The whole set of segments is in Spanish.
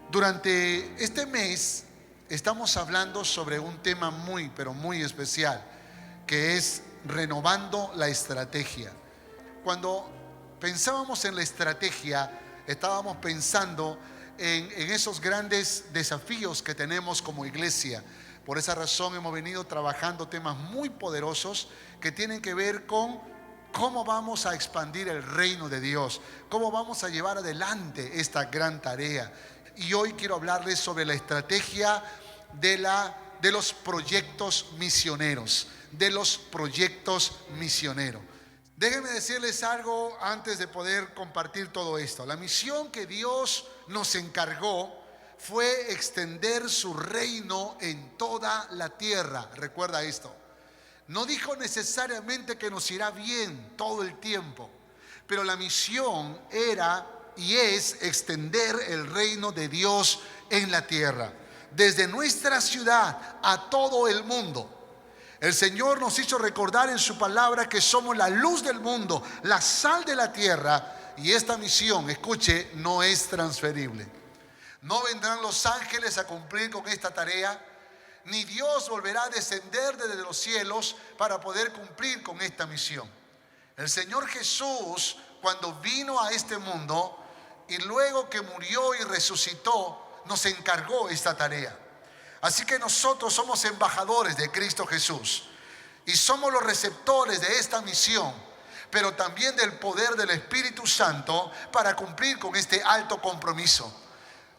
Durante este mes estamos hablando sobre un tema muy, pero muy especial, que es renovando la estrategia. Cuando pensábamos en la estrategia, estábamos pensando en esos grandes desafíos que tenemos como iglesia. Por esa razón hemos venido trabajando temas muy poderosos que tienen que ver con cómo vamos a expandir el reino de Dios, cómo vamos a llevar adelante esta gran tarea. Y hoy quiero hablarles sobre la estrategia de los proyectos misioneros, Déjenme decirles algo antes de poder compartir todo esto. La misión que Dios nos encargó fue extender su reino en toda la tierra. Recuerda esto. No dijo necesariamente que nos irá bien todo el tiempo, pero la misión era y es extender el reino de Dios en la tierra, desde nuestra ciudad a todo el mundo. El Señor nos hizo recordar en su palabra que somos la luz del mundo, la sal de la tierra, y esta misión, escuche, no es transferible. No vendrán los ángeles a cumplir con esta tarea, ni Dios volverá a descender desde los cielos para poder cumplir con esta misión. El Señor Jesús, cuando vino a este mundo y luego que murió y resucitó, nos encargó esta tarea. Así que nosotros somos embajadores de Cristo Jesús y somos los receptores de esta misión, pero también del poder del Espíritu Santo para cumplir con este alto compromiso.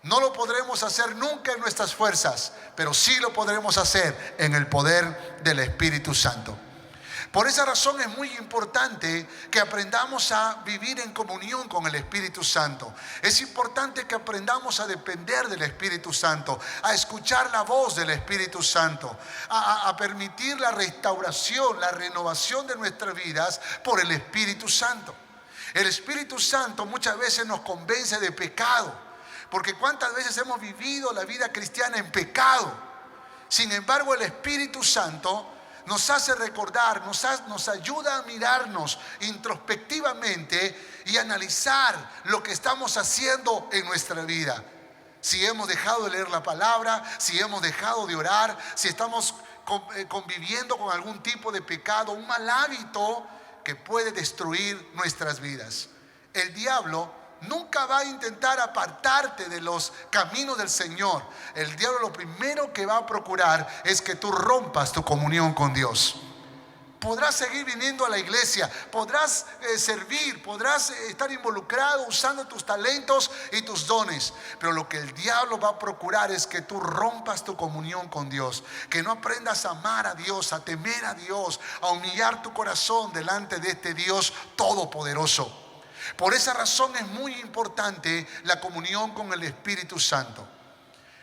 No lo podremos hacer nunca en nuestras fuerzas, pero sí lo podremos hacer en el poder del Espíritu Santo. Por esa razón es muy importante que aprendamos a vivir en comunión con el Espíritu Santo. Es importante que aprendamos a depender del Espíritu Santo, a escuchar la voz del Espíritu Santo, a permitir la restauración, la renovación de nuestras vidas por el Espíritu Santo. El Espíritu Santo muchas veces nos convence de pecado, porque cuántas veces hemos vivido la vida cristiana en pecado. Sin embargo, el Espíritu Santo nos hace recordar, nos ayuda a mirarnos introspectivamente y analizar lo que estamos haciendo en nuestra vida. Si hemos dejado de leer la palabra, si hemos dejado de orar, si estamos conviviendo con algún tipo de pecado, un mal hábito que puede destruir nuestras vidas. El diablo nunca va a intentar apartarte de los caminos del Señor. El diablo lo primero que va a procurar es que tú rompas tu comunión con Dios. Podrás seguir viniendo a la iglesia, podrás servir, podrás estar involucrado usando tus talentos y tus dones, pero lo que el diablo va a procurar es que tú rompas tu comunión con Dios, que no aprendas a amar a Dios, a temer a Dios, a humillar tu corazón delante de este Dios todopoderoso. Por esa razón es muy importante la comunión con el Espíritu Santo.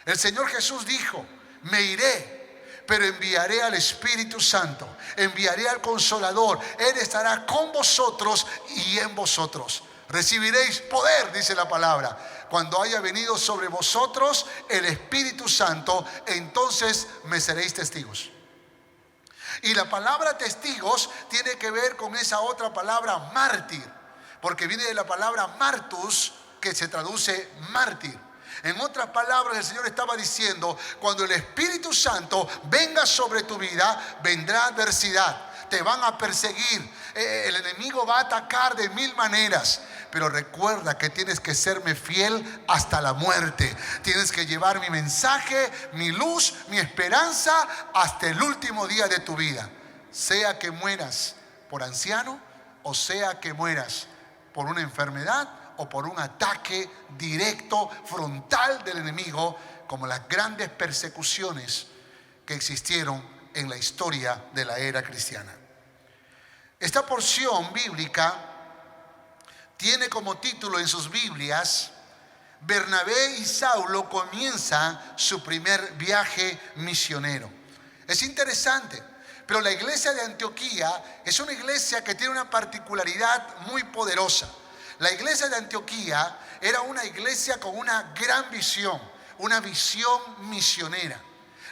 El Señor Jesús dijo: me iré, pero enviaré al Espíritu Santo, enviaré al Consolador. Él estará con vosotros y en vosotros. Recibiréis poder, dice la palabra, cuando haya venido sobre vosotros el Espíritu Santo, entonces me seréis testigos. Y la palabra testigos tiene que ver con esa otra palabra mártir, porque viene de la palabra martus, que se traduce mártir. En otras palabras, el Señor estaba diciendo: cuando el Espíritu Santo venga sobre tu vida, vendrá adversidad, te van a perseguir, el enemigo va a atacar de mil maneras, pero recuerda que tienes que serme fiel hasta la muerte. Tienes que llevar mi mensaje, mi luz, mi esperanza hasta el último día de tu vida, sea que mueras por anciano o sea que mueras por una enfermedad o por un ataque directo, frontal del enemigo, como las grandes persecuciones que existieron en la historia de la era cristiana. Esta porción bíblica tiene como título en sus Biblias: Bernabé y Saulo comienzan su primer viaje misionero. Es interesante, pero la iglesia de Antioquía es una iglesia que tiene una particularidad muy poderosa. La iglesia de Antioquía era una iglesia con una gran visión, una visión misionera.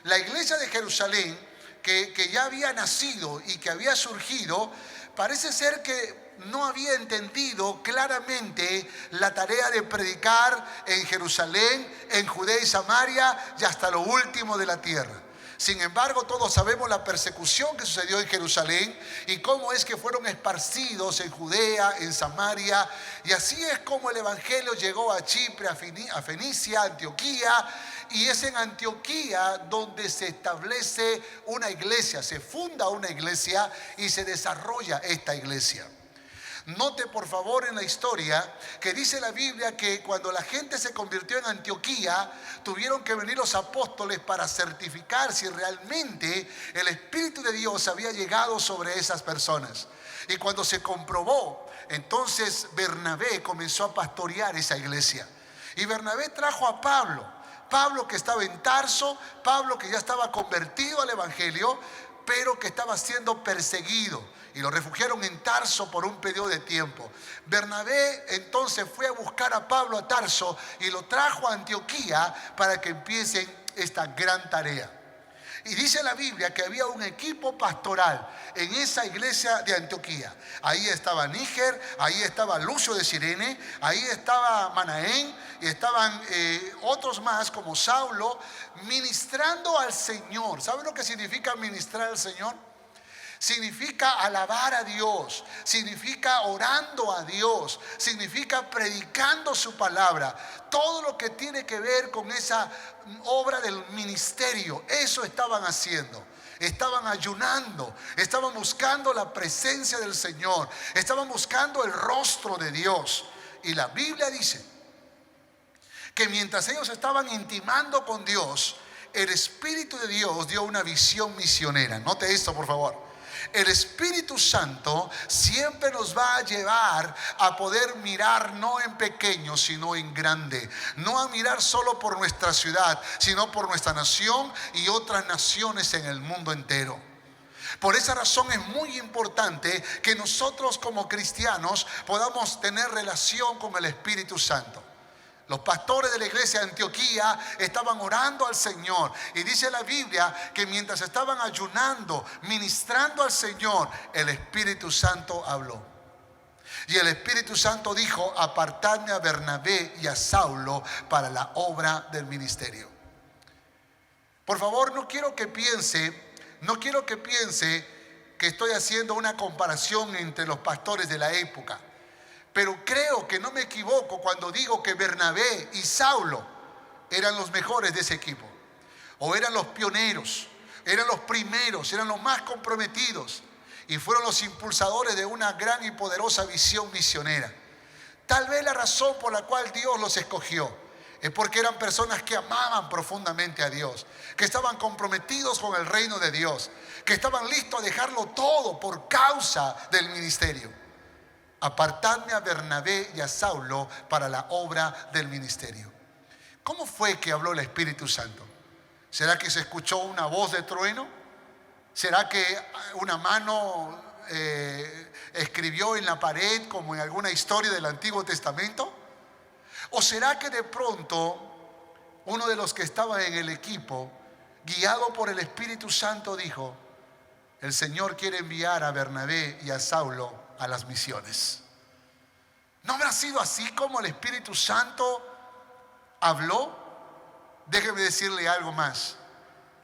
La iglesia de Jerusalén, que ya había nacido y que había surgido, parece ser que no había entendido claramente la tarea de predicar en Jerusalén, en Judea y Samaria y hasta lo último de la tierra. Sin embargo, todos sabemos la persecución que sucedió en Jerusalén y cómo es que fueron esparcidos en Judea, en Samaria. Y así es como el evangelio llegó a Chipre, a Fenicia, a Antioquía. Y es en Antioquía donde se establece una iglesia, se funda una iglesia y se desarrolla esta iglesia. Note por favor en la historia que dice la Biblia que cuando la gente se convirtió en Antioquía, tuvieron que venir los apóstoles para certificar si realmente el Espíritu de Dios había llegado sobre esas personas. Y cuando se comprobó, entonces Bernabé comenzó a pastorear esa iglesia. Y Bernabé trajo a Pablo que estaba en Tarso, Pablo que ya estaba convertido al evangelio, pero que estaba siendo perseguido. Y lo refugiaron en Tarso por un periodo de tiempo. Bernabé entonces fue a buscar a Pablo a Tarso y lo trajo a Antioquía para que empiecen esta gran tarea. Y dice la Biblia que había un equipo pastoral en esa iglesia de Antioquía. Ahí estaba Níger, ahí estaba Lucio de Cirene, ahí estaba Manaén y estaban otros más como Saulo ministrando al Señor. ¿Saben lo que significa ministrar al Señor? Significa alabar a Dios, significa orando a Dios, significa predicando su palabra. Todo lo que tiene que ver con esa obra del ministerio, eso estaban haciendo. Estaban ayunando, estaban buscando la presencia del Señor, estaban buscando el rostro de Dios. Y la Biblia dice que mientras ellos estaban intimando con Dios, el Espíritu de Dios dio una visión misionera. Note esto, por favor. El Espíritu Santo siempre nos va a llevar a poder mirar no en pequeño, sino en grande. No a mirar solo por nuestra ciudad, sino por nuestra nación y otras naciones en el mundo entero. Por esa razón es muy importante que nosotros como cristianos podamos tener relación con el Espíritu Santo. Los pastores de la iglesia de Antioquía estaban orando al Señor. Y dice la Biblia que mientras estaban ayunando, ministrando al Señor, el Espíritu Santo habló. Y el Espíritu Santo dijo: apartadme a Bernabé y a Saulo para la obra del ministerio. Por favor, no quiero que piense que estoy haciendo una comparación entre los pastores de la época. Pero creo que no me equivoco cuando digo que Bernabé y Saulo eran los mejores de ese equipo. O eran los pioneros, eran los primeros, eran los más comprometidos. Y fueron los impulsadores de una gran y poderosa visión misionera. Tal vez la razón por la cual Dios los escogió es porque eran personas que amaban profundamente a Dios, que estaban comprometidos con el reino de Dios, que estaban listos a dejarlo todo por causa del ministerio. Apartadme a Bernabé y a Saulo para la obra del ministerio. ¿Cómo fue que habló el Espíritu Santo? ¿Será que se escuchó una voz de trueno? ¿Será que una mano escribió en la pared como en alguna historia del Antiguo Testamento? ¿O será que de pronto uno de los que estaba en el equipo, guiado por el Espíritu Santo, dijo: el Señor quiere enviar a Bernabé y a Saulo a las misiones? ¿No habrá sido así como el Espíritu Santo habló? Déjeme decirle algo más.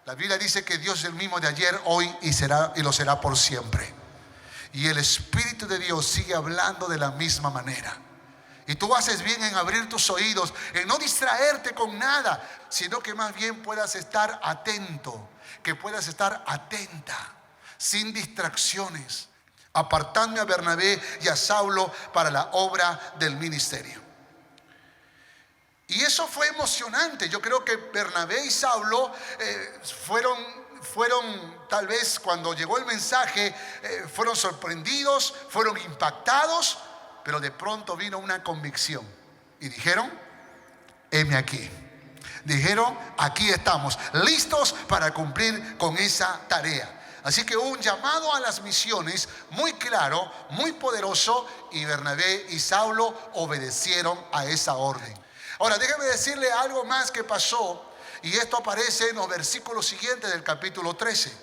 La Biblia dice que Dios es el mismo de ayer, hoy y lo será por siempre. Y el Espíritu de Dios sigue hablando de la misma manera. Y tú haces bien en abrir tus oídos, en no distraerte con nada, sino que más bien puedas estar atento, que puedas estar atenta, sin distracciones. Apartadme a Bernabé y a Saulo para la obra del ministerio. Y eso fue emocionante. Yo creo que Bernabé y Saulo fueron tal vez, cuando llegó el mensaje, fueron sorprendidos, fueron impactados, pero de pronto vino una convicción y dijeron: heme aquí. Dijeron: aquí estamos, listos para cumplir con esa tarea. Así que hubo un llamado a las misiones muy claro, muy poderoso, y Bernabé y Saulo obedecieron a esa orden. Ahora, déjeme decirle algo más que pasó, y esto aparece en los versículos siguientes del capítulo 13.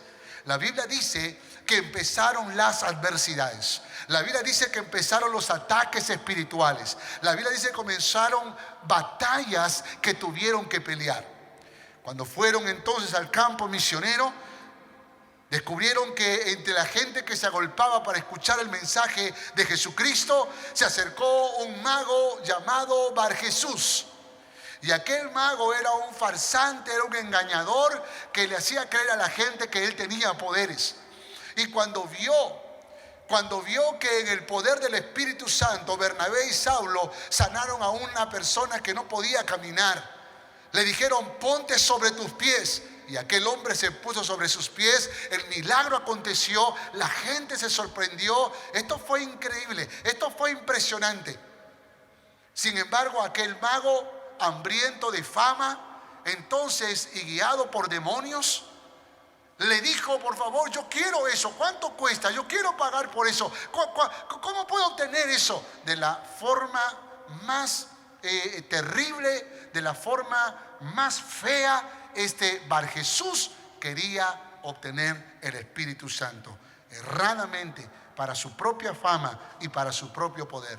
La Biblia dice que empezaron las adversidades. La Biblia dice que empezaron los ataques espirituales. La Biblia dice que comenzaron batallas que tuvieron que pelear. Cuando fueron entonces al campo misionero, descubrieron que entre la gente que se agolpaba para escuchar el mensaje de Jesucristo, se acercó un mago llamado Barjesús. Y aquel mago era un farsante, era un engañador que le hacía creer a la gente que él tenía poderes. Y cuando vio que en el poder del Espíritu Santo, Bernabé y Saulo sanaron a una persona que no podía caminar, le dijeron: ponte sobre tus pies. Y aquel hombre se puso sobre sus pies, el milagro aconteció, la gente se sorprendió. Esto fue increíble, esto fue impresionante. Sin embargo, aquel mago, hambriento de fama, entonces, y guiado por demonios, le dijo: por favor, yo quiero eso. ¿Cuánto cuesta? Yo quiero pagar por eso. ¿Cómo puedo obtener eso? De la forma más terrible, de la forma más fea, Barjesús quería obtener el Espíritu Santo, erradamente, para su propia fama y para su propio poder.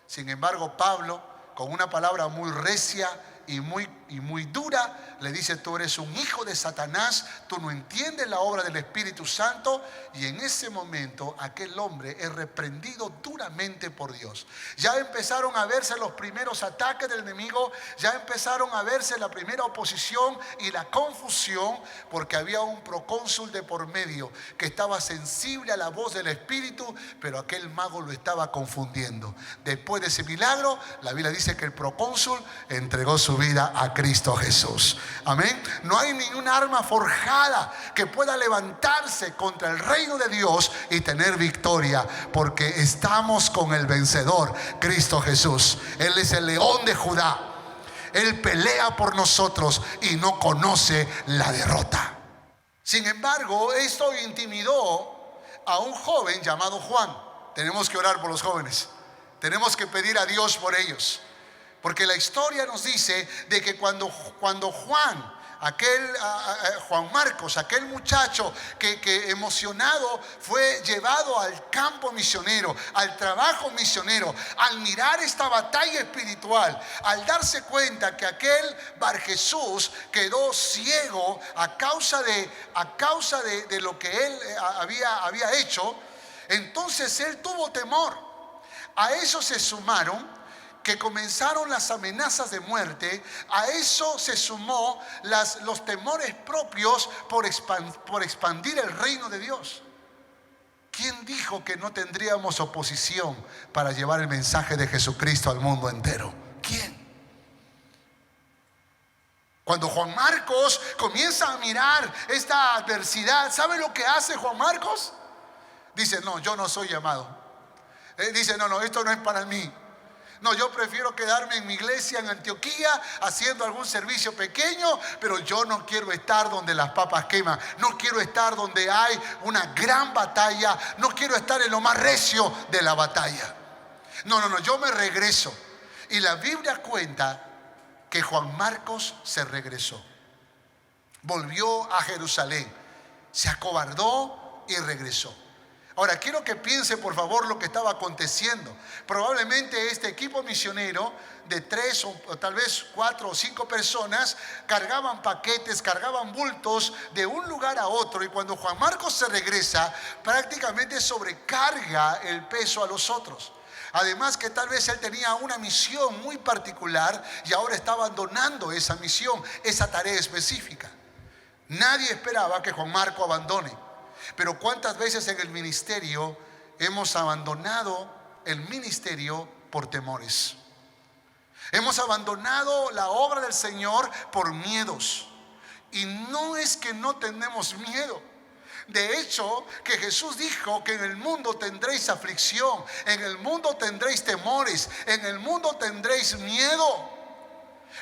Sin embargo, Pablo, con una palabra muy recia y muy dura, le dice: tú eres un hijo de Satanás, tú no entiendes la obra del Espíritu Santo. Y en ese momento aquel hombre es reprendido duramente por Dios. Ya empezaron a verse los primeros ataques del enemigo, ya empezaron a verse la primera oposición y la confusión, porque había un procónsul de por medio que estaba sensible a la voz del Espíritu, pero aquel mago lo estaba confundiendo. Después de ese milagro, la Biblia dice que el procónsul entregó su vida a Cristo Jesús. Amén. No hay ningún arma forjada que pueda levantarse contra el reino de Dios y tener victoria, porque estamos con el vencedor, Cristo Jesús. Él es el león de Judá. Él pelea por nosotros y no conoce la derrota. Sin embargo, esto intimidó a un joven llamado Juan. Tenemos que orar por los jóvenes. Tenemos que pedir a Dios por ellos. Porque la historia nos dice de que cuando Juan, Juan Marcos, aquel muchacho que emocionado fue llevado al campo misionero, al trabajo misionero, al mirar esta batalla espiritual, al darse cuenta que aquel Barjesús quedó ciego a causa de lo que él había hecho, entonces él tuvo temor. A eso se sumaron que comenzaron las amenazas de muerte. A eso se sumó los temores propios por expandir el reino de Dios. ¿Quién dijo que no tendríamos oposición para llevar el mensaje de Jesucristo al mundo entero? ¿Quién? Cuando Juan Marcos comienza a mirar esta adversidad, ¿sabe lo que hace Juan Marcos? Dice: no, yo no soy llamado. Dice: no, esto no es para mí. No, yo prefiero quedarme en mi iglesia en Antioquía haciendo algún servicio pequeño, pero yo no quiero estar donde las papas queman. No quiero estar donde hay una gran batalla. No quiero estar en lo más recio de la batalla. No, yo me regreso. Y la Biblia cuenta que Juan Marcos se regresó. Volvió a Jerusalén. Se acobardó y regresó. Ahora, quiero que piense por favor lo que estaba aconteciendo. Probablemente este equipo misionero de 3 o tal vez 4 o 5 personas cargaban paquetes, cargaban bultos de un lugar a otro. Y cuando Juan Marcos se regresa, prácticamente sobrecarga el peso a los otros. Además que tal vez él tenía una misión muy particular y ahora está abandonando esa misión, esa tarea específica. Nadie esperaba que Juan Marcos abandone. Pero ¿cuántas veces en el ministerio hemos abandonado el ministerio por temores? Hemos abandonado la obra del Señor por miedos. Y no es que no tenemos miedo. De hecho, que Jesús dijo que en el mundo tendréis aflicción, en el mundo tendréis temores, en el mundo tendréis miedo.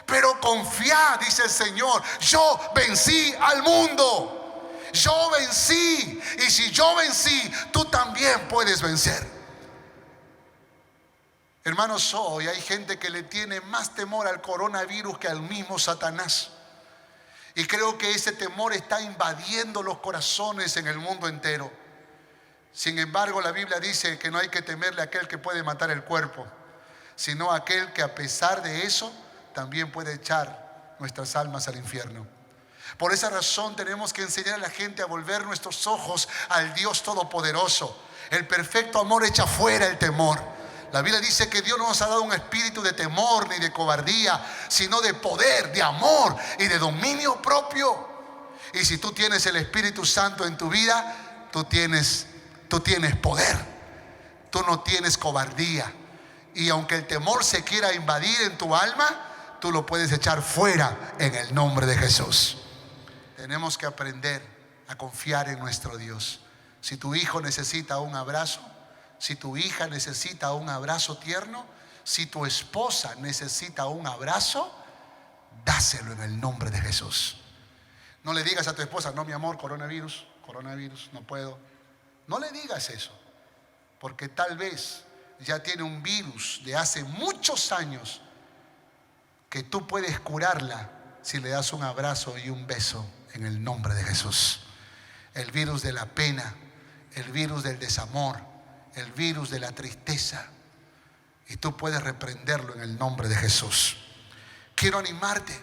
Pero confiad, dice el Señor, yo vencí al mundo. Yo vencí, y si yo vencí, tú también puedes vencer. Hermanos, hoy hay gente que le tiene más temor al coronavirus que al mismo Satanás. Y creo que ese temor está invadiendo los corazones en el mundo entero. Sin embargo, la Biblia dice que no hay que temerle a aquel que puede matar el cuerpo, sino a aquel que a pesar de eso también puede echar nuestras almas al infierno. Por esa razón tenemos que enseñar a la gente a volver nuestros ojos al Dios Todopoderoso. El perfecto amor echa fuera el temor. La Biblia dice que Dios no nos ha dado un espíritu de temor ni de cobardía, sino de poder, de amor y de dominio propio. Y si tú tienes el Espíritu Santo en tu vida, tú tienes poder. Tú no tienes cobardía. Y aunque el temor se quiera invadir en tu alma, tú lo puedes echar fuera en el nombre de Jesús. Tenemos que aprender a confiar en nuestro Dios. Si tu hijo necesita un abrazo, si tu hija necesita un abrazo tierno, si tu esposa necesita un abrazo, dáselo en el nombre de Jesús. No le digas a tu esposa: no, mi amor, coronavirus, no puedo. No le digas eso, porque tal vez ya tiene un virus de hace muchos años que tú puedes curarla si le das un abrazo y un beso en el nombre de Jesús. El virus de la pena, el virus del desamor, el virus de la tristeza, y tú puedes reprenderlo en el nombre de Jesús. Quiero animarte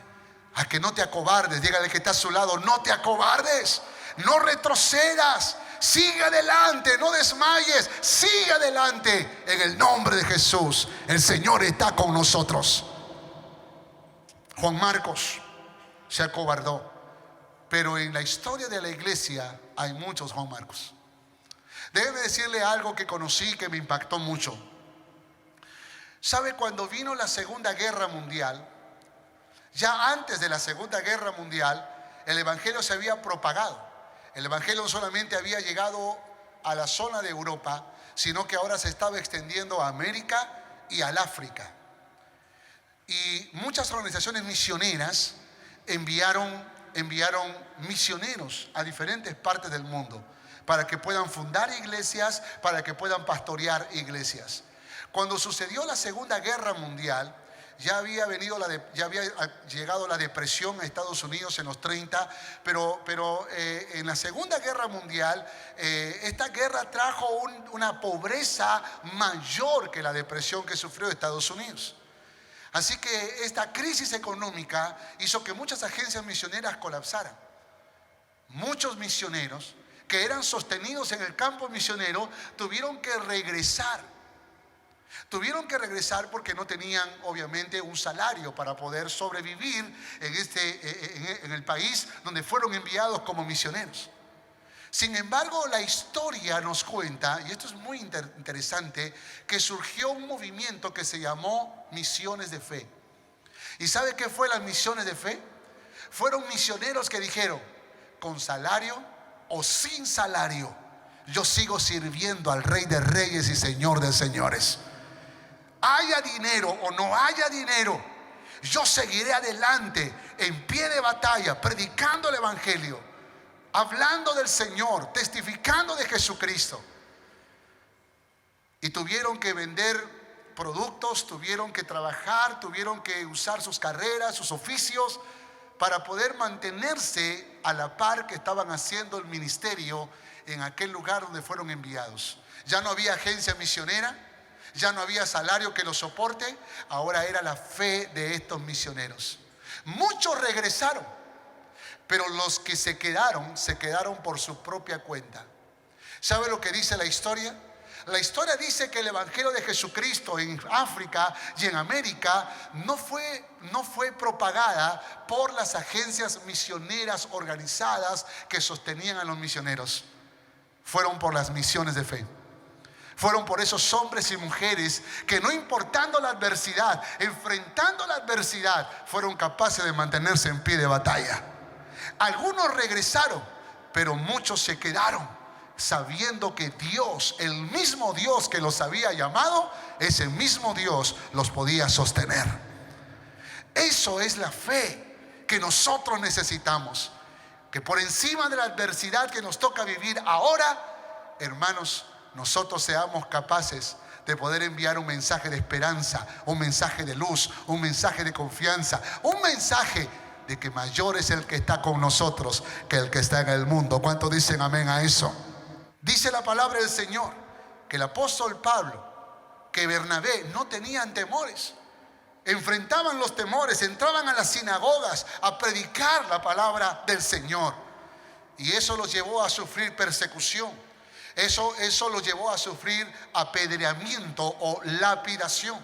a que no te acobardes. Dígale que está a su lado: no te acobardes, no retrocedas, sigue adelante, no desmayes, sigue adelante en el nombre de Jesús. El Señor está con nosotros. Juan Marcos se acobardó, pero en la historia de la iglesia hay muchos Juan Marcos. Déjeme decirle algo que conocí que me impactó mucho. ¿Sabe? Cuando vino la Segunda Guerra Mundial, ya antes de la Segunda Guerra Mundial, el evangelio se había propagado. El evangelio no solamente había llegado a la zona de Europa, sino que ahora se estaba extendiendo a América y al África. Y muchas organizaciones misioneras enviaron misioneros a diferentes partes del mundo para que puedan fundar iglesias, para que puedan pastorear iglesias. Cuando sucedió la Segunda Guerra Mundial, ya había llegado la depresión a Estados Unidos en los 30, pero en la Segunda Guerra Mundial, esta guerra trajo una pobreza mayor que la depresión que sufrió Estados Unidos. Así que esta crisis económica hizo que muchas agencias misioneras colapsaran. Muchos misioneros que eran sostenidos en el campo misionero tuvieron que regresar. Porque no tenían obviamente un salario para poder sobrevivir en el país donde fueron enviados como misioneros. Sin embargo, la historia nos cuenta, y esto es muy interesante, que surgió un movimiento que se llamó Misiones de Fe. ¿Y sabe qué fue las misiones de fe? Fueron misioneros que dijeron: con salario o sin salario, yo sigo sirviendo al Rey de Reyes y Señor de Señores. Haya dinero o no haya dinero, yo seguiré adelante en pie de batalla, predicando el evangelio, hablando del Señor, testificando de Jesucristo. Y tuvieron que vender productos, tuvieron que trabajar, tuvieron que usar sus carreras, sus oficios, para poder mantenerse a la par que estaban haciendo el ministerio en aquel lugar donde fueron enviados. Ya no había agencia misionera, ya no había salario que lo soporte, ahora era la fe de estos misioneros. Muchos regresaron, pero los que se quedaron por su propia cuenta. ¿Sabe lo que dice la historia? La historia dice que el evangelio de Jesucristo en África y en América no fue propagada por las agencias misioneras organizadas que sostenían a los misioneros. Fueron por las misiones de fe. Fueron por esos hombres y mujeres que, no importando la adversidad, enfrentando la adversidad, fueron capaces de mantenerse en pie de batalla. Algunos regresaron, pero muchos se quedaron, sabiendo que Dios, el mismo Dios que los había llamado, ese mismo Dios los podía sostener. Eso es la fe que nosotros necesitamos. Que por encima de la adversidad que nos toca vivir ahora, hermanos, nosotros seamos capaces de poder enviar un mensaje de esperanza, un mensaje de luz, un mensaje de confianza, un mensaje de que mayor es el que está con nosotros que el que está en el mundo. ¿Cuántos dicen amén a eso? Dice la palabra del Señor que el apóstol Pablo, que Bernabé no tenían temores. Enfrentaban los temores, entraban a las sinagogas a predicar la palabra del Señor. Y eso los llevó a sufrir persecución. Eso los llevó a sufrir apedreamiento o lapidación.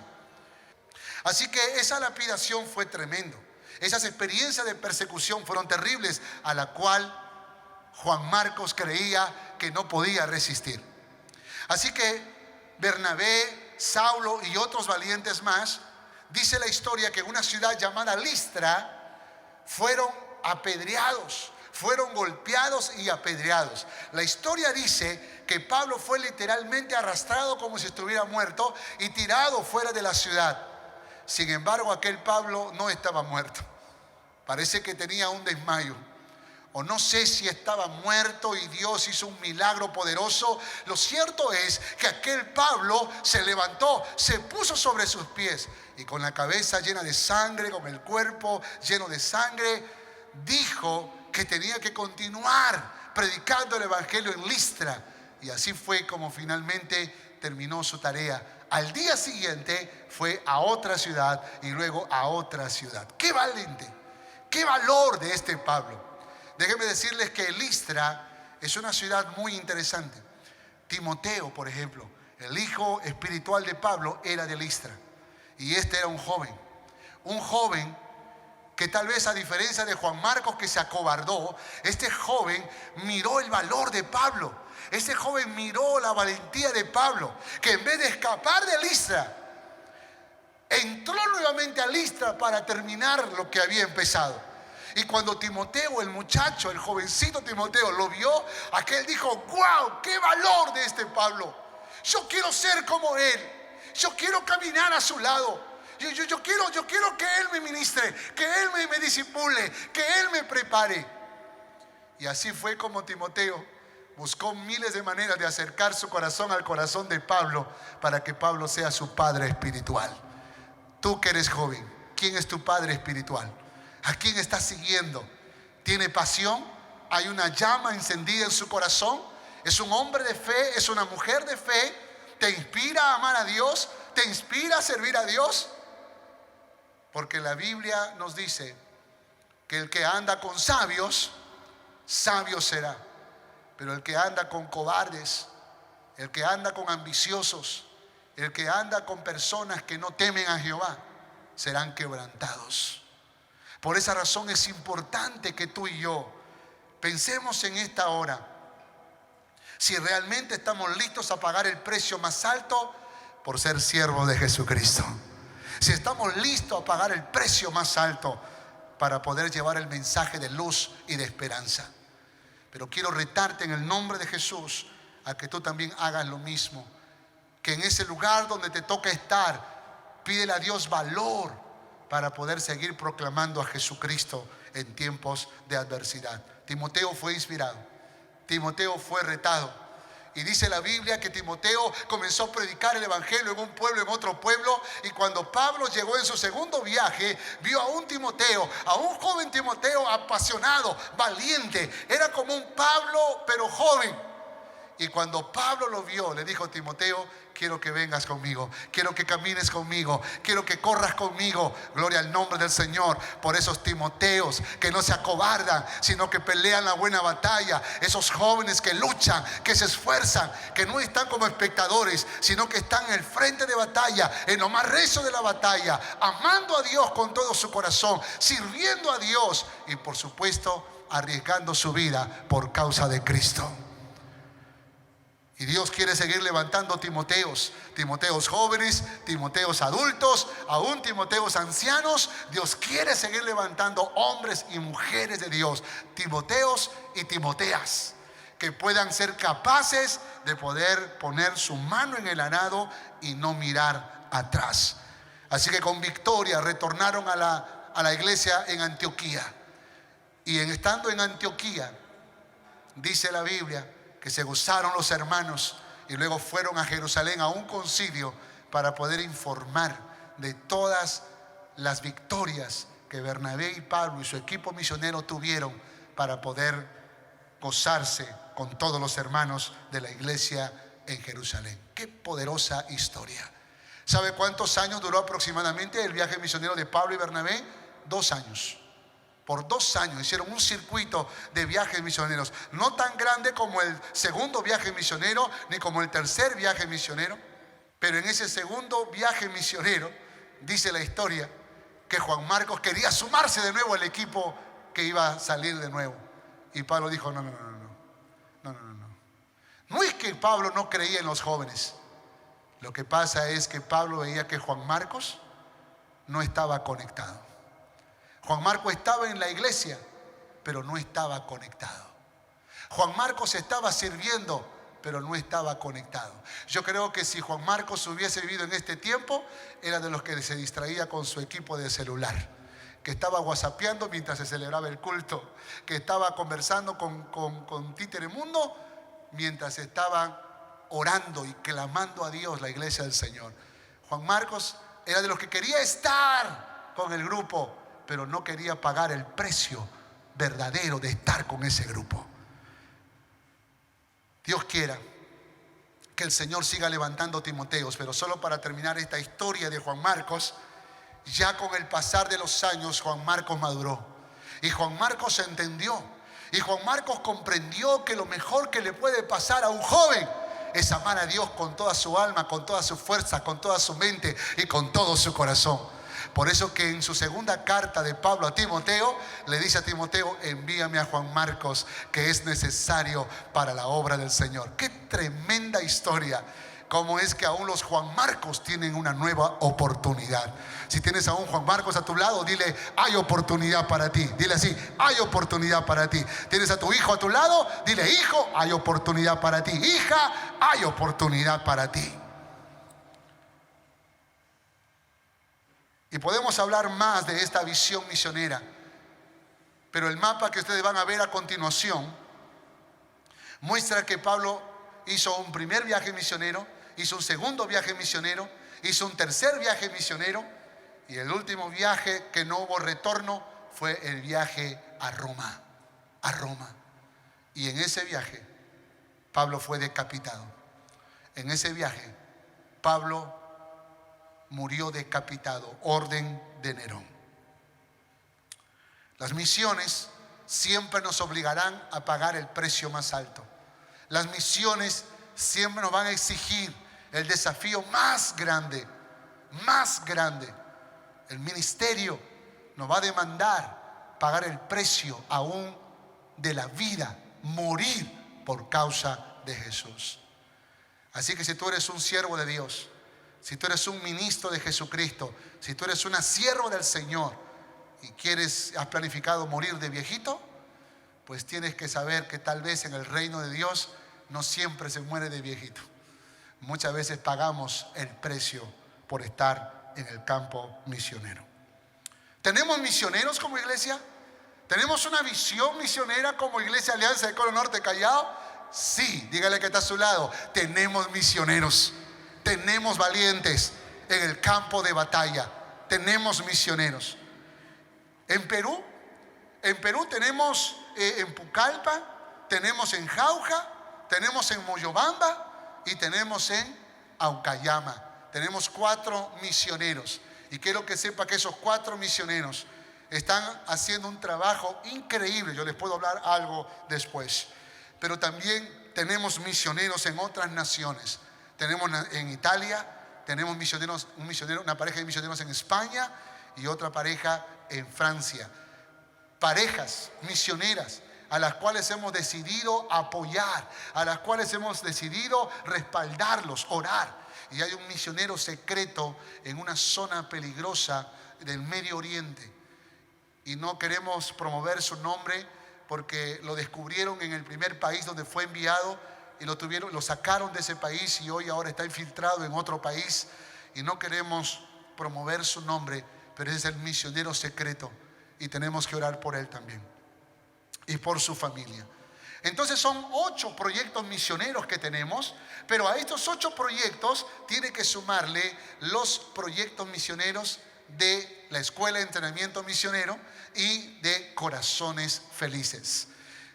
Así que esa lapidación fue tremendo. Esas experiencias de persecución fueron terribles, a la cual Juan Marcos creía que no podía resistir. Así que Bernabé, Saulo y otros valientes más, dice la historia que en una ciudad llamada Listra fueron apedreados, fueron golpeados y apedreados. La historia dice que Pablo fue literalmente arrastrado como si estuviera muerto y tirado fuera de la ciudad. Sin embargo, aquel Pablo no estaba muerto. Parece que tenía un desmayo. O no sé si estaba muerto y Dios hizo un milagro poderoso. Lo cierto es que aquel Pablo se levantó, se puso sobre sus pies y con la cabeza llena de sangre, con el cuerpo lleno de sangre, dijo que tenía que continuar predicando el evangelio en Listra. Y así fue como finalmente terminó su tarea. Al día siguiente fue a otra ciudad y luego a otra ciudad. ¡Qué valiente! ¡Qué valor de este Pablo! Déjenme decirles que Listra es una ciudad muy interesante. Timoteo, por ejemplo, el hijo espiritual de Pablo, era de Listra. Y este era un joven que tal vez, a diferencia de Juan Marcos, que se acobardó, este joven miró el valor de Pablo. Este joven miró la valentía de Pablo, que en vez de escapar de Listra, entró nuevamente a Listra para terminar lo que había empezado. Y cuando Timoteo, el muchacho, el jovencito Timoteo, lo vio, aquel dijo: ¡wow! ¡Qué valor de este Pablo! Yo quiero ser como él. Yo quiero caminar a su lado. Yo quiero que él me ministre, que él me discipule, que él me prepare. Y así fue como Timoteo buscó miles de maneras de acercar su corazón al corazón de Pablo, para que Pablo sea su padre espiritual. Tú que eres joven, ¿quién es tu padre espiritual? ¿A quién estás siguiendo? ¿Tiene pasión? ¿Hay una llama encendida en su corazón? ¿Es un hombre de fe? ¿Es una mujer de fe? ¿Te inspira a amar a Dios? ¿Te inspira a servir a Dios? Porque la Biblia nos dice que el que anda con sabios, sabio será. Pero el que anda con cobardes, el que anda con ambiciosos, el que anda con personas que no temen a Jehová, serán quebrantados. Por esa razón es importante que tú y yo pensemos en esta hora si realmente estamos listos a pagar el precio más alto por ser siervos de Jesucristo. Si estamos listos a pagar el precio más alto para poder llevar el mensaje de luz y de esperanza. Pero quiero retarte en el nombre de Jesús a que tú también hagas lo mismo. Que en ese lugar donde te toca estar, pídele a Dios valor para poder seguir proclamando a Jesucristo en tiempos de adversidad. Timoteo fue inspirado. Timoteo fue retado. Y dice la Biblia que Timoteo comenzó a predicar el evangelio en un pueblo, en otro pueblo. Y cuando Pablo llegó en su segundo viaje, vio a un Timoteo, a un joven Timoteo apasionado, valiente. Era como un Pablo, pero joven. Y cuando Pablo lo vio, le dijo: Timoteo, quiero que vengas conmigo, quiero que camines conmigo, quiero que corras conmigo. Gloria al nombre del Señor por esos Timoteos que no se acobardan, sino que pelean la buena batalla. Esos jóvenes que luchan, que se esfuerzan, que no están como espectadores, sino que están en el frente de batalla, en lo más recio de la batalla, amando a Dios con todo su corazón, sirviendo a Dios y, por supuesto, arriesgando su vida por causa de Cristo. Y Dios quiere seguir levantando Timoteos jóvenes, Timoteos adultos, aún Timoteos ancianos. Dios quiere seguir levantando hombres y mujeres de Dios, Timoteos y Timoteas, que puedan ser capaces de poder poner su mano en el arado y no mirar atrás. Así que con victoria retornaron a la iglesia en Antioquía. Y estando en Antioquía, dice la Biblia que se gozaron los hermanos y luego fueron a Jerusalén a un concilio para poder informar de todas las victorias que Bernabé y Pablo y su equipo misionero tuvieron para poder gozarse con todos los hermanos de la iglesia en Jerusalén. Qué poderosa historia. ¿Sabe cuántos años duró aproximadamente el viaje misionero de Pablo y Bernabé? 2 años. Por 2 años hicieron un circuito de viajes misioneros, no tan grande como el segundo viaje misionero, ni como el tercer viaje misionero, pero en ese segundo viaje misionero, dice la historia, que Juan Marcos quería sumarse de nuevo al equipo que iba a salir de nuevo. Y Pablo dijo, no. No es que Pablo no creía en los jóvenes. Lo que pasa es que Pablo veía que Juan Marcos no estaba conectado. Juan Marcos estaba en la iglesia, pero no estaba conectado. Juan Marcos estaba sirviendo, pero no estaba conectado. Yo creo que si Juan Marcos hubiese vivido en este tiempo, era de los que se distraía con su equipo de celular, que estaba whatsappeando mientras se celebraba el culto, que estaba conversando con Títere Mundo mientras estaban orando y clamando a Dios la iglesia del Señor. Juan Marcos era de los que quería estar con el grupo, pero no quería pagar el precio verdadero de estar con ese grupo. Dios quiera que el Señor siga levantando Timoteos, pero solo para terminar esta historia de Juan Marcos, ya con el pasar de los años Juan Marcos maduró y Juan Marcos entendió y Juan Marcos comprendió que lo mejor que le puede pasar a un joven es amar a Dios con toda su alma, con toda su fuerza, con toda su mente y con todo su corazón. Por eso que en su segunda carta de Pablo a Timoteo, le dice a Timoteo, envíame a Juan Marcos, que es necesario para la obra del Señor. Qué tremenda historia. Cómo es que aún los Juan Marcos tienen una nueva oportunidad. Si tienes a un Juan Marcos a tu lado, dile, hay oportunidad para ti. Dile así, hay oportunidad para ti. Tienes a tu hijo a tu lado, dile, hijo, hay oportunidad para ti. Hija, hay oportunidad para ti. Y podemos hablar más de esta visión misionera, pero el mapa que ustedes van a ver a continuación muestra que Pablo hizo un primer viaje misionero, hizo un segundo viaje misionero, hizo un tercer viaje misionero, y el último viaje que no hubo retorno fue el viaje a Roma. Y en ese viaje Pablo fue decapitado. En ese viaje Pablo murió decapitado, orden de Nerón. Las misiones siempre nos obligarán a pagar el precio más alto. Las misiones siempre nos van a exigir el desafío más grande. El ministerio nos va a demandar pagar el precio aún de la vida, morir por causa de Jesús. Así que si tú eres un siervo de Dios, si tú eres un ministro de Jesucristo, si tú eres una sierva del Señor y has planificado morir de viejito, pues tienes que saber que tal vez en el reino de Dios no siempre se muere de viejito. Muchas veces pagamos el precio por estar en el campo misionero. ¿Tenemos misioneros como iglesia? ¿Tenemos una visión misionera como Iglesia Alianza de Cono Norte Callao? Sí, dígale que está a su lado. Tenemos misioneros, tenemos valientes en el campo de batalla, tenemos misioneros. En Perú tenemos en Pucallpa, tenemos en Jauja, tenemos en Moyobamba y tenemos en Aucayama. Tenemos 4 misioneros. Y quiero que sepa que esos 4 misioneros están haciendo un trabajo increíble. Yo les puedo hablar algo después. Pero también tenemos misioneros en otras naciones. Tenemos en Italia, tenemos una pareja de misioneros en España y otra pareja en Francia. Parejas misioneras a las cuales hemos decidido apoyar, a las cuales hemos decidido respaldarlos, orar. Y hay un misionero secreto en una zona peligrosa del Medio Oriente. Y no queremos promover su nombre porque lo descubrieron en el primer país donde fue enviado y lo sacaron de ese país y ahora está infiltrado en otro país. Y no queremos promover su nombre, pero ese es el misionero secreto y tenemos que orar por él también y por su familia. Entonces son 8 proyectos misioneros que tenemos, pero a estos 8 proyectos tiene que sumarle los proyectos misioneros de la Escuela de Entrenamiento Misionero y de Corazones Felices.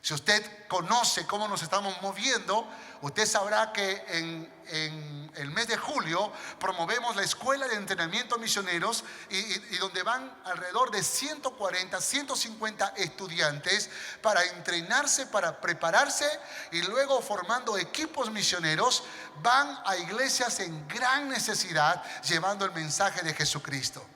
Si usted conoce cómo nos estamos moviendo, usted sabrá que en el mes de julio promovemos la Escuela de Entrenamiento Misioneros y donde van alrededor de 140, 150 estudiantes para entrenarse, para prepararse, y luego formando equipos misioneros van a iglesias en gran necesidad llevando el mensaje de Jesucristo.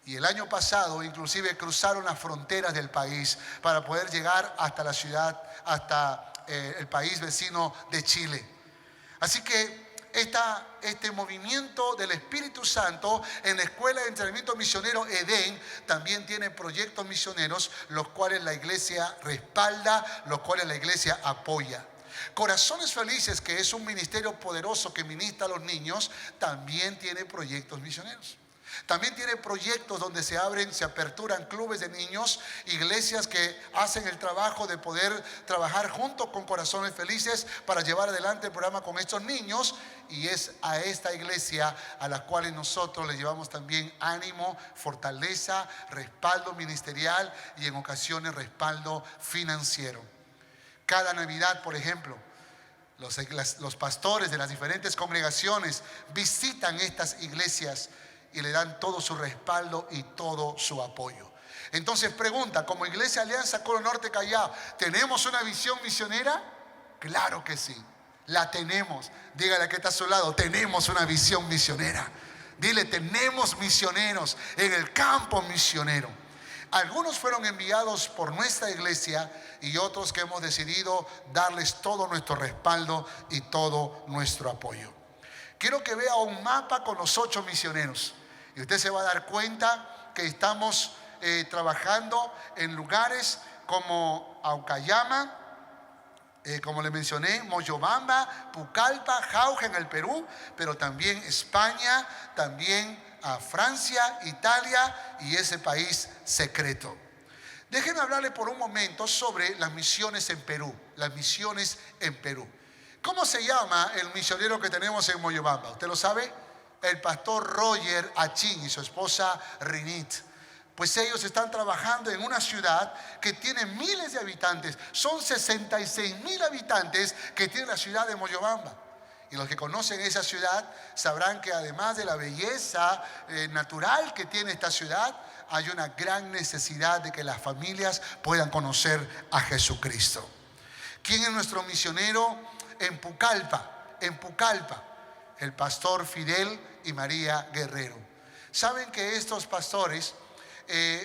Y el año pasado inclusive cruzaron las fronteras del país para poder llegar hasta la ciudad, hasta el país vecino de Chile. Así que este movimiento del Espíritu Santo en la Escuela de Entrenamiento Misionero Edén también tiene proyectos misioneros, los cuales la iglesia respalda, los cuales la iglesia apoya. Corazones Felices, que es un ministerio poderoso que ministra a los niños, también tiene proyectos misioneros. También tiene proyectos donde se aperturan clubes de niños, iglesias que hacen el trabajo de poder trabajar junto con Corazones Felices para llevar adelante el programa con estos niños, y es a esta iglesia a la cual nosotros le llevamos también ánimo, fortaleza, respaldo ministerial y en ocasiones respaldo financiero. Cada Navidad, por ejemplo, los pastores de las diferentes congregaciones visitan estas iglesias y le dan todo su respaldo y todo su apoyo. Entonces pregunta, como Iglesia Alianza Colo Norte Callao, ¿tenemos una visión misionera? Claro que sí, la tenemos. Dígale a que está a su lado, tenemos una visión misionera. Dile, tenemos misioneros en el campo misionero. Algunos fueron enviados por nuestra iglesia y otros que hemos decidido darles todo nuestro respaldo y todo nuestro apoyo. Quiero que vea un mapa con los 8 misioneros y usted se va a dar cuenta que estamos trabajando en lugares como Aucayama, como le mencioné, Moyobamba, Pucallpa, Jauja en el Perú, pero también España, también a Francia, Italia y ese país secreto. Déjenme hablarle por un momento sobre las misiones en Perú. Las misiones en Perú. ¿Cómo se llama el misionero que tenemos en Moyobamba? ¿Usted lo sabe? El pastor Roger Achín y su esposa Rinit. Pues ellos están trabajando en una ciudad que tiene miles de habitantes. Son 66,000 habitantes que tiene la ciudad de Moyobamba. Y los que conocen esa ciudad sabrán que además de la belleza natural que tiene esta ciudad, hay una gran necesidad de que las familias puedan conocer a Jesucristo. ¿Quién es nuestro misionero en Pucallpa? En Pucallpa, el pastor Fidel y María Guerrero. Saben que estos pastores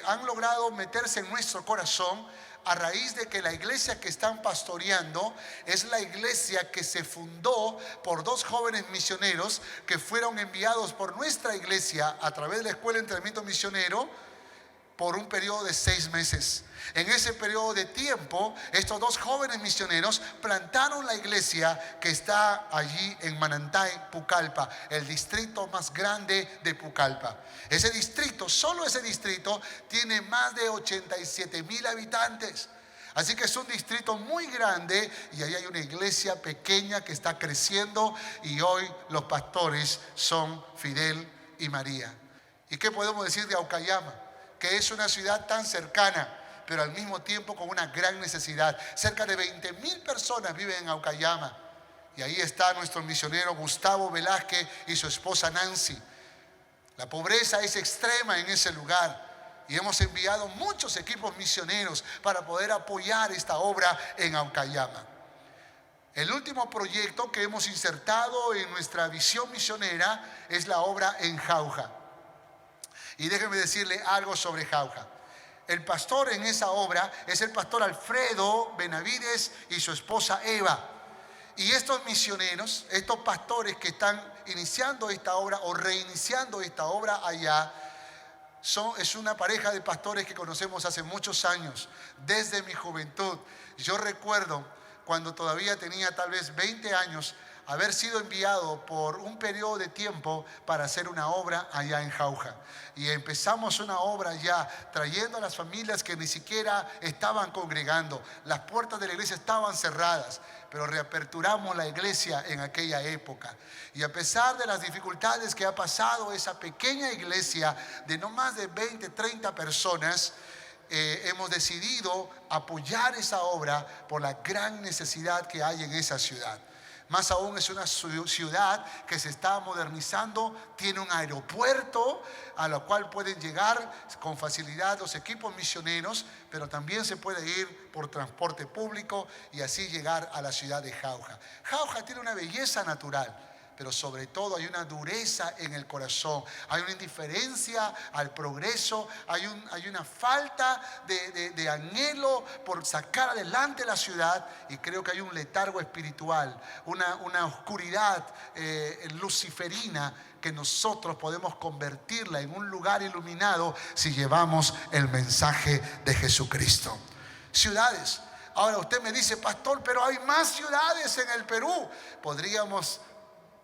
han logrado meterse en nuestro corazón a raíz de que la iglesia que están pastoreando es la iglesia que se fundó por 2 jóvenes misioneros que fueron enviados por nuestra iglesia a través de la Escuela de Entrenamiento Misionero por un periodo de 6 meses. En ese periodo de tiempo, estos 2 jóvenes misioneros plantaron la iglesia que está allí en Manantay, Pucallpa, el distrito más grande de Pucallpa. Ese distrito, solo ese distrito, tiene más de 87,000 habitantes. Así que es un distrito muy grande y ahí hay una iglesia pequeña que está creciendo y hoy los pastores son Fidel y María. ¿Y qué podemos decir de Aucayama? Que es una ciudad tan cercana, pero al mismo tiempo con una gran necesidad. Cerca de 20,000 personas viven en Aucayama. Y ahí está nuestro misionero Gustavo Velázquez y su esposa Nancy. La pobreza es extrema en ese lugar. Y hemos enviado muchos equipos misioneros para poder apoyar esta obra en Aucayama. El último proyecto que hemos insertado en nuestra visión misionera es la obra en Jauja. Y déjenme decirle algo sobre Jauja. El pastor en esa obra es el pastor Alfredo Benavides y su esposa Eva. Y estos misioneros, estos pastores que están iniciando esta obra o reiniciando esta obra allá, es una pareja de pastores que conocemos hace muchos años, desde mi juventud. Yo recuerdo cuando todavía tenía tal vez 20 años, haber sido enviado por un periodo de tiempo para hacer una obra allá en Jauja. Y empezamos una obra ya trayendo a las familias que ni siquiera estaban congregando. Las puertas de la iglesia estaban cerradas, pero reaperturamos la iglesia en aquella época. Y a pesar de las dificultades que ha pasado esa pequeña iglesia de no más de 20, 30 personas, hemos decidido apoyar esa obra por la gran necesidad que hay en esa ciudad. Más aún, es una ciudad que se está modernizando, tiene un aeropuerto a lo cual pueden llegar con facilidad los equipos misioneros, pero también se puede ir por transporte público y así llegar a la ciudad de Jauja. Jauja tiene una belleza natural, pero sobre todo hay una dureza en el corazón, hay una indiferencia al progreso, hay una falta de anhelo por sacar adelante la ciudad, y creo que hay un letargo espiritual, una oscuridad luciferina que nosotros podemos convertirla en un lugar iluminado si llevamos el mensaje de Jesucristo. Ciudades. Ahora usted me dice, pastor, pero hay más ciudades en el Perú. Podríamos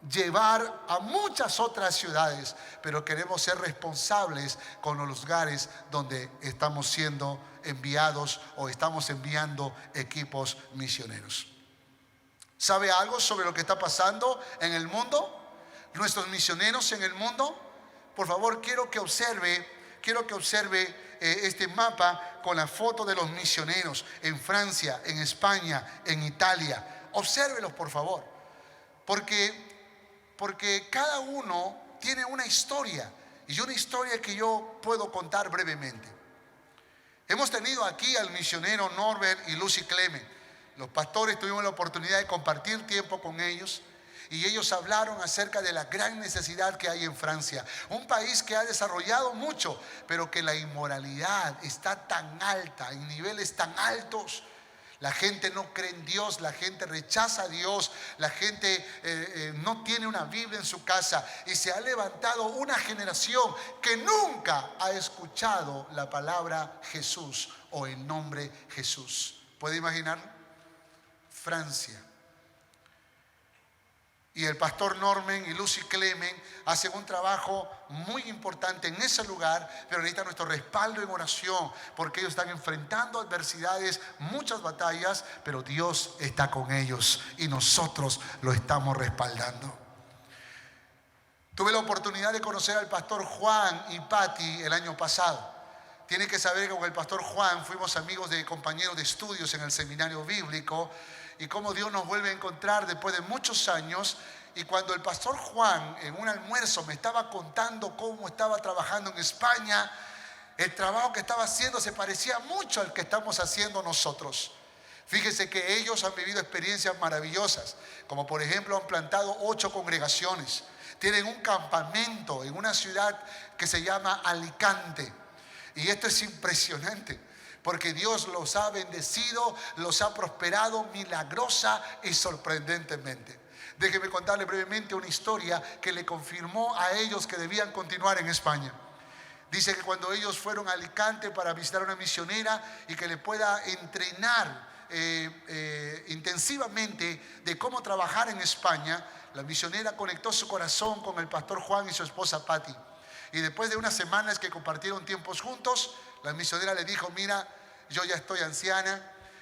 llevar a muchas otras ciudades, pero queremos ser responsables con los lugares donde estamos siendo enviados o estamos enviando equipos misioneros. ¿Sabe algo sobre lo que está pasando en el mundo? Nuestros misioneros en el mundo. Por favor, quiero que observe este mapa con la foto de los misioneros en Francia, en España, en Italia. Obsérvelos, por favor, porque cada uno tiene una historia, y una historia que yo puedo contar brevemente. Hemos tenido aquí al misionero Norbert y Lucy Clement. Los pastores tuvimos la oportunidad de compartir tiempo con ellos, y ellos hablaron acerca de la gran necesidad que hay en Francia, un país que ha desarrollado mucho, pero que la inmoralidad está tan alta, en niveles tan altos. La gente no cree en Dios, la gente rechaza a Dios, la gente no tiene una Biblia en su casa, y se ha levantado una generación que nunca ha escuchado la palabra Jesús o el nombre Jesús. ¿Puede imaginar? Francia. Y el pastor Norman y Lucy Clement hacen un trabajo muy importante en ese lugar, pero necesitan nuestro respaldo en oración, porque ellos están enfrentando adversidades, muchas batallas, pero Dios está con ellos y nosotros lo estamos respaldando. Tuve la oportunidad de conocer al pastor Juan y Patti el año pasado. Tiene que saber que con el pastor Juan fuimos amigos de compañeros de estudios en el seminario bíblico, y cómo Dios nos vuelve a encontrar después de muchos años. Y cuando el pastor Juan en un almuerzo me estaba contando cómo estaba trabajando en España, el trabajo que estaba haciendo se parecía mucho al que estamos haciendo nosotros. Fíjese que ellos han vivido experiencias maravillosas, como por ejemplo han plantado 8 congregaciones. Tienen un campamento en una ciudad que se llama Alicante. Y esto es impresionante, porque Dios los ha bendecido, los ha prosperado milagrosa y sorprendentemente. Déjeme contarle brevemente una historia que le confirmó a ellos que debían continuar en España. Dice que cuando ellos fueron a Alicante para visitar a una misionera y que le pueda entrenar intensivamente de cómo trabajar en España, la misionera conectó su corazón con el pastor Juan y su esposa Patti. Y después de unas semanas que compartieron tiempos juntos, la misionera le dijo: mira, yo ya estoy anciana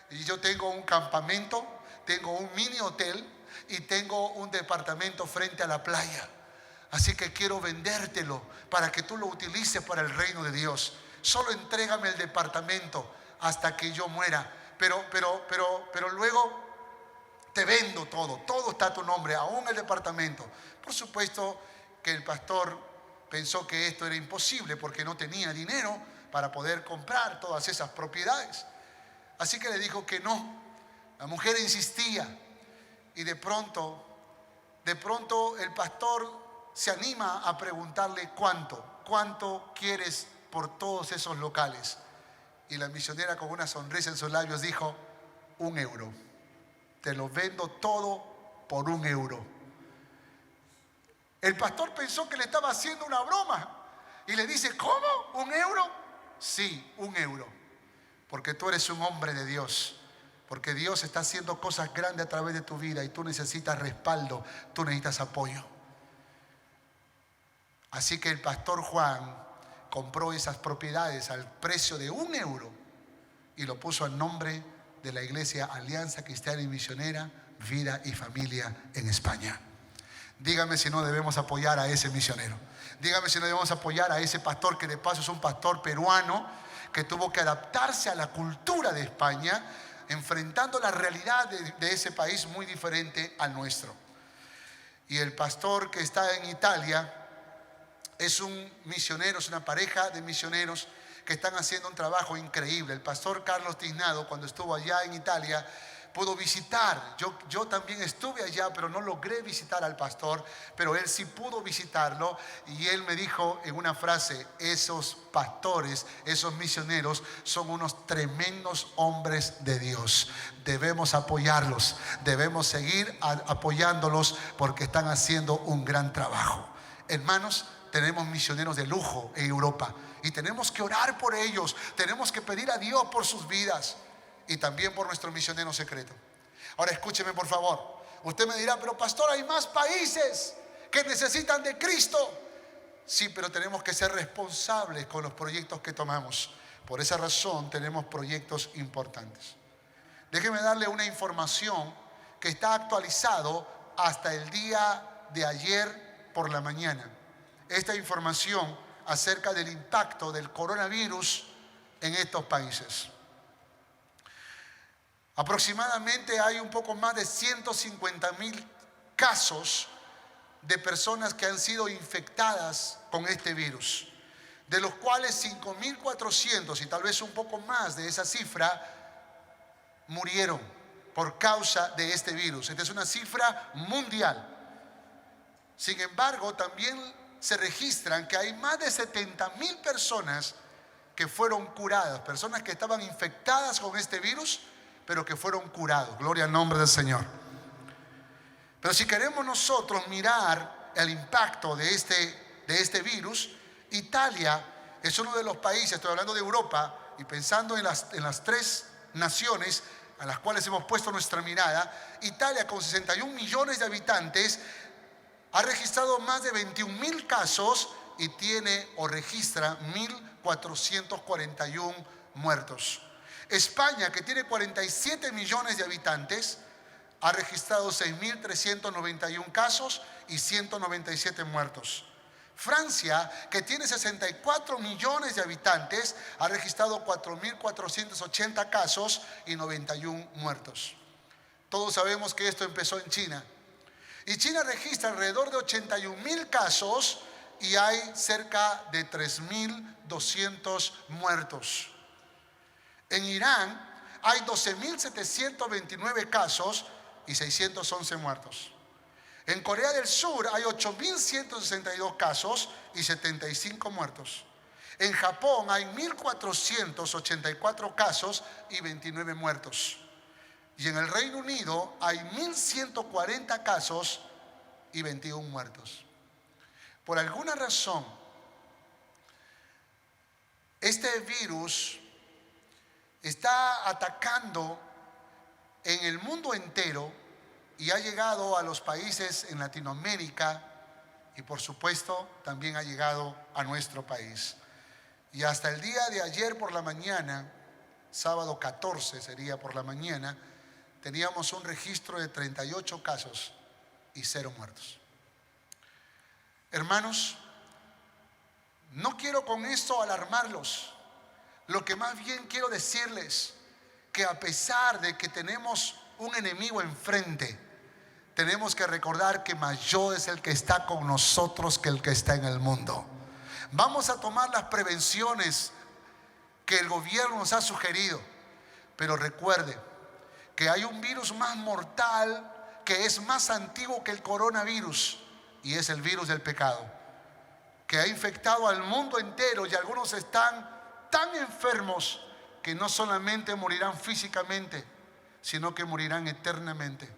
y yo tengo un campamento, tengo un mini hotel y tengo un departamento frente a la playa. Así que quiero vendértelo para que tú lo utilices para el reino de Dios. Solo entrégame el departamento hasta que yo muera. Pero luego te vendo todo. Todo está a tu nombre, aún el departamento. Por supuesto que el pastor pensó que esto era imposible porque no tenía dinero para poder comprar todas esas propiedades. Así que le dijo que no. La mujer insistía, y de pronto el pastor se anima a preguntarle cuánto quieres por todos esos locales. Y la misionera, con una sonrisa en sus labios, dijo: 1 euro. Te lo vendo todo por 1 euro. El pastor pensó que le estaba haciendo una broma y le dice: ¿cómo? ¿1 euro? Sí, 1 euro. Porque tú eres un hombre de Dios. Porque Dios está haciendo cosas grandes a través de tu vida y tú necesitas respaldo, tú necesitas apoyo. Así que el pastor Juan compró esas propiedades al precio de 1 euro y lo puso al nombre de la iglesia Alianza Cristiana y Misionera, Vida y Familia en España. Dígame si no debemos apoyar a ese misionero. Dígame si no debemos apoyar a ese pastor, que de paso es un pastor peruano, que tuvo que adaptarse a la cultura de España, enfrentando la realidad de ese país muy diferente al nuestro. Y el pastor que está en Italia es un misionero, es una pareja de misioneros que están haciendo un trabajo increíble. El pastor Carlos Tiznado, cuando estuvo allá en Italia, pudo visitar. Yo también estuve allá, pero no logré visitar al pastor, pero él sí pudo visitarlo, y él me dijo en una frase: esos pastores, esos misioneros son unos tremendos hombres de Dios. Debemos apoyarlos, debemos seguir apoyándolos porque están haciendo un gran trabajo. Hermanos, tenemos misioneros de lujo en Europa y tenemos que orar por ellos, tenemos que pedir a Dios por sus vidas y también por nuestro misionero secreto. Ahora escúcheme por favor. Usted me dirá: pero pastor, hay más países que necesitan de Cristo. Sí, pero tenemos que ser responsables con los proyectos que tomamos. Por esa razón tenemos proyectos importantes. Déjeme darle una información que está actualizado hasta el día de ayer por la mañana. Esta información acerca del impacto del coronavirus en estos países. Aproximadamente hay un poco más de 150,000 casos de personas que han sido infectadas con este virus, de los cuales 5,400 y tal vez un poco más de esa cifra murieron por causa de este virus. Esta es una cifra mundial. Sin embargo, también se registran que hay más de 70,000 personas que fueron curadas, personas que estaban infectadas con este virus, pero que fueron curados. Gloria al nombre del Señor. Pero si queremos nosotros mirar el impacto de este virus, Italia es uno de los países, estoy hablando de Europa, y pensando en las tres naciones a las cuales hemos puesto nuestra mirada, Italia, con 61 millones de habitantes, ha registrado más de 21,000 casos y tiene o registra 1,441 muertos. España, que tiene 47 millones de habitantes, ha registrado 6,391 casos y 197 muertos. Francia, que tiene 64 millones de habitantes, ha registrado 4,480 casos y 91 muertos. Todos sabemos que esto empezó en China. Y China registra alrededor de 81,000 casos y hay cerca de 3,200 muertos. En Irán hay 12,729 casos y 611 muertos. En Corea del Sur hay 8,162 casos y 75 muertos. En Japón hay 1,484 casos y 29 muertos. Y en el Reino Unido hay 1,140 casos y 21 muertos. Por alguna razón, este virus está atacando en el mundo entero y ha llegado a los países en Latinoamérica y por supuesto también ha llegado a nuestro país. Y hasta el día de ayer por la mañana, sábado 14 sería por la mañana, teníamos un registro de 38 casos y 0 muertos. Hermanos, no quiero con esto alarmarlos. Lo que más bien quiero decirles que a pesar de que tenemos un enemigo enfrente, tenemos que recordar que mayor es el que está con nosotros que el que está en el mundo. Vamos a tomar las prevenciones que el gobierno nos ha sugerido, pero recuerde que hay un virus más mortal que es más antiguo que el coronavirus y es el virus del pecado, que ha infectado al mundo entero y algunos están tan enfermos que no solamente morirán físicamente, sino que morirán eternamente.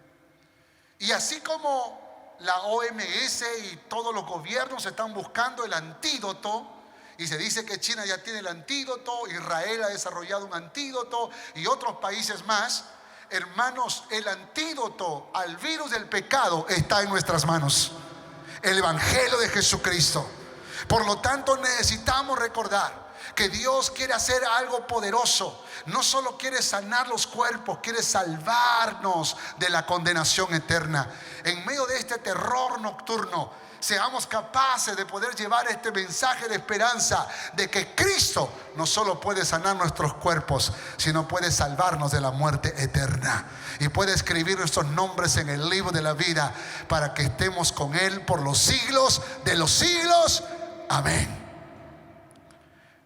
Y así como la OMS y todos los gobiernos están buscando el antídoto, y se dice que China ya tiene el antídoto, Israel ha desarrollado un antídoto y otros países más, hermanos, el antídoto al virus del pecado está en nuestras manos, el Evangelio de Jesucristo. Por lo tanto, necesitamos recordar que Dios quiere hacer algo poderoso. No solo quiere sanar los cuerpos, quiere salvarnos de la condenación eterna. En medio de este terror nocturno, seamos capaces de poder llevar este mensaje de esperanza, de que Cristo no solo puede sanar nuestros cuerpos, sino puede salvarnos de la muerte eterna, y puede escribir nuestros nombres en el libro de la vida para que estemos con Él por los siglos de los siglos. Amén.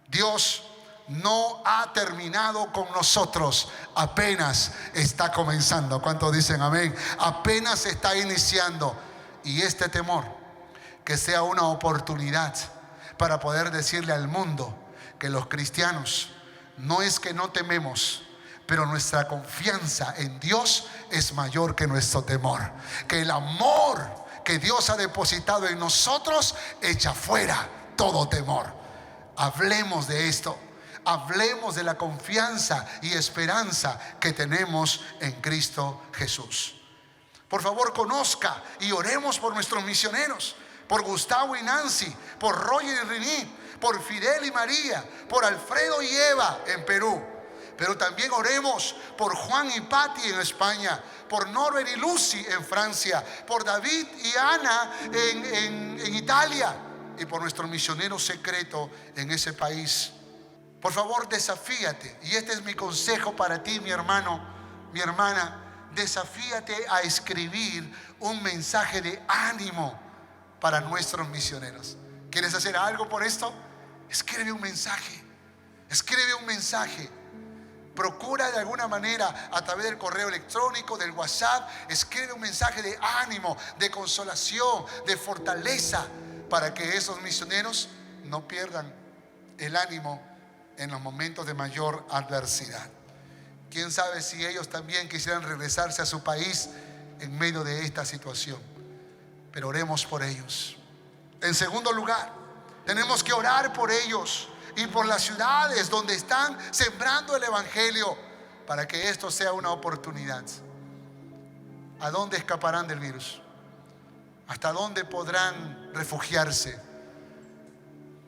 Dios no ha terminado con nosotros, apenas está comenzando. ¿Cuántos dicen amén? Apenas está iniciando. Y este temor, que sea una oportunidad para poder decirle al mundo que los cristianos no es que no tememos, pero nuestra confianza en Dios es mayor que nuestro temor. Que el amor que Dios ha depositado en nosotros echa fuera todo temor. Hablemos de esto. Hablemos de la confianza y esperanza que tenemos en Cristo Jesús. Por favor, conozca y oremos por nuestros misioneros, por Gustavo y Nancy, por Roger y Rini, por Fidel y María, por Alfredo y Eva en Perú. Pero también oremos por Juan y Patti en España, por Norbert y Lucy en Francia, por David y Ana en Italia, y por nuestro misionero secreto en ese país. Por favor, desafíate, y este es mi consejo para ti, mi hermano, mi hermana. Desafíate a escribir un mensaje de ánimo para nuestros misioneros. ¿Quieres hacer algo por esto? Escribe un mensaje. Escribe un mensaje. Procura de alguna manera, a través del correo electrónico, del WhatsApp, escribe un mensaje de ánimo, de consolación, de fortaleza, para que esos misioneros no pierdan el ánimo en los momentos de mayor adversidad. Quién sabe si ellos también quisieran regresarse a su país en medio de esta situación. Pero oremos por ellos. En segundo lugar, tenemos que orar por ellos y por las ciudades donde están sembrando el evangelio, para que esto sea una oportunidad. ¿A dónde escaparán del virus? ¿Hasta dónde podrán refugiarse?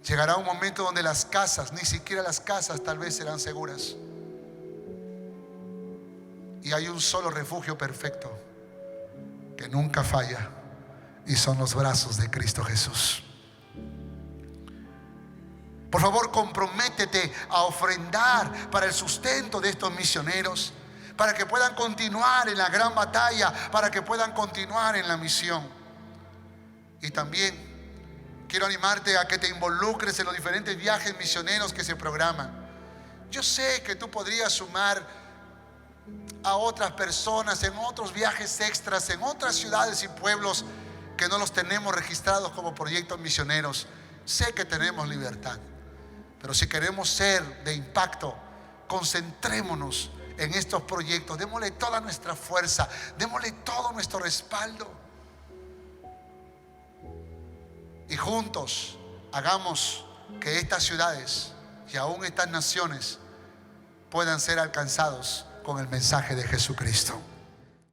Llegará un momento donde las casas, ni siquiera las casas tal vez serán seguras. Y hay un solo refugio perfecto que nunca falla, y son los brazos de Cristo Jesús. Por favor, comprométete a ofrendar para el sustento de estos misioneros, para que puedan continuar en la gran batalla, para que puedan continuar en la misión. Y también quiero animarte a que te involucres en los diferentes viajes misioneros que se programan. Yo sé que tú podrías sumar a otras personas en otros viajes extras, en otras ciudades y pueblos que no los tenemos registrados como proyectos misioneros. Sé que tenemos libertad, pero si queremos ser de impacto, concentrémonos en estos proyectos. Démosle toda nuestra fuerza, démosle todo nuestro respaldo, y juntos hagamos que estas ciudades y aún estas naciones puedan ser alcanzados con el mensaje de Jesucristo.